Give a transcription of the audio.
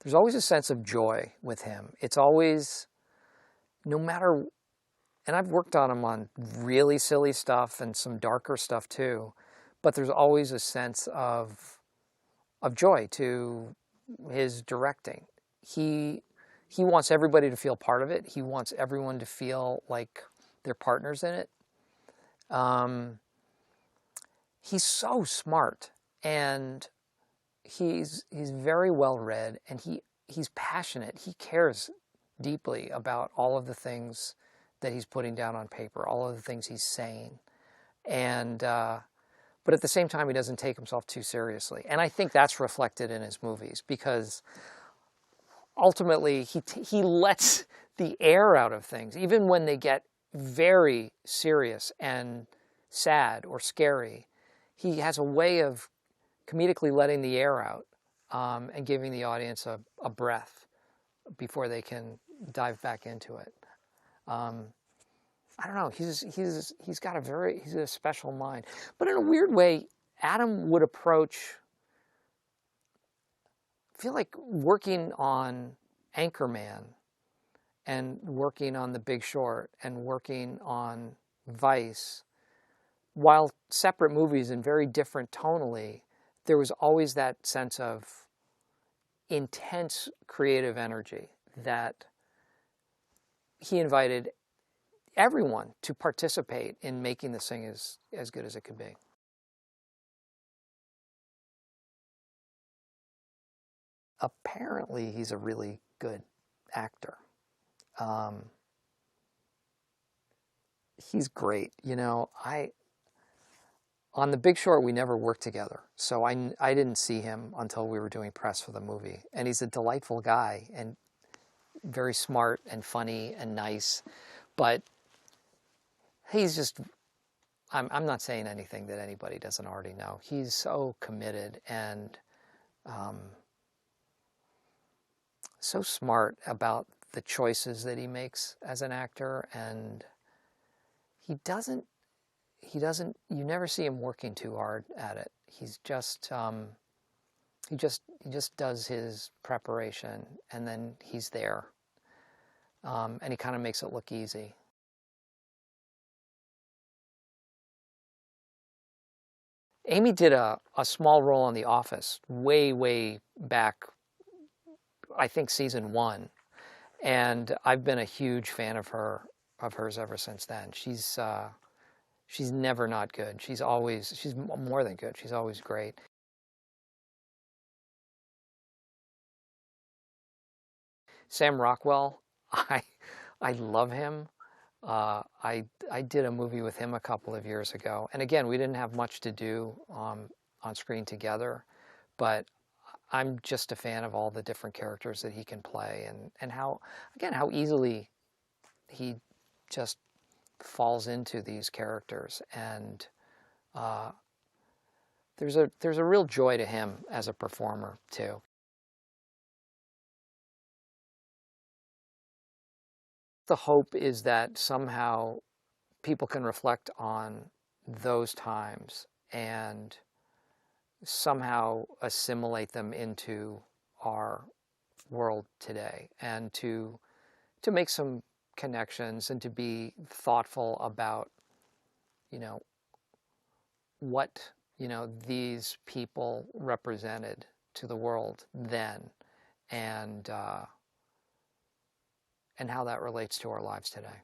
there's always a sense of joy with him. It's always, no matter, and I've worked on him on really silly stuff and some darker stuff too, but there's always a sense of joy to his directing. He wants everybody to feel part of it. He wants everyone to feel like they're partners in it. He's so smart, and he's very well read, and he's passionate. He cares deeply about all of the things that he's putting down on paper, all of the things he's saying, and but at the same time, he doesn't take himself too seriously. And I think that's reflected in his movies, because ultimately he lets the air out of things, even when they get very serious and sad or scary. He has a way of comedically letting the air out and giving the audience a breath before they can dive back into it. I don't know. He's a special mind. But in a weird way, Adam would approach, I feel like working on Anchorman and working on The Big Short and working on Vice, while separate movies and very different tonally, there was always that sense of intense creative energy that he invited everyone to participate in making this thing as good as it could be. Apparently, he's a really good actor. He's great. You know, on The Big Short, we never worked together, so I didn't see him until we were doing press for the movie. And he's a delightful guy and very smart and funny and nice, but he's just, I'm not saying anything that anybody doesn't already know. He's so committed and so smart about the choices that he makes as an actor, and you never see him working too hard at it. He's just, he just does his preparation, and then he's there. And he kind of makes it look easy. Amy did a small role on The Office way back, I think season 1. And I've been a huge fan of hers ever since then. She's never not good. She's more than good. She's always great. Sam Rockwell, I love him. I did a movie with him a couple of years ago. And again, we didn't have much to do on screen together, but I'm just a fan of all the different characters that he can play, and how easily he just falls into these characters. And there's a real joy to him as a performer too. The hope is that somehow people can reflect on those times and somehow assimilate them into our world today, and to make some connections and to be thoughtful about, what, these people represented to the world then, and how that relates to our lives today.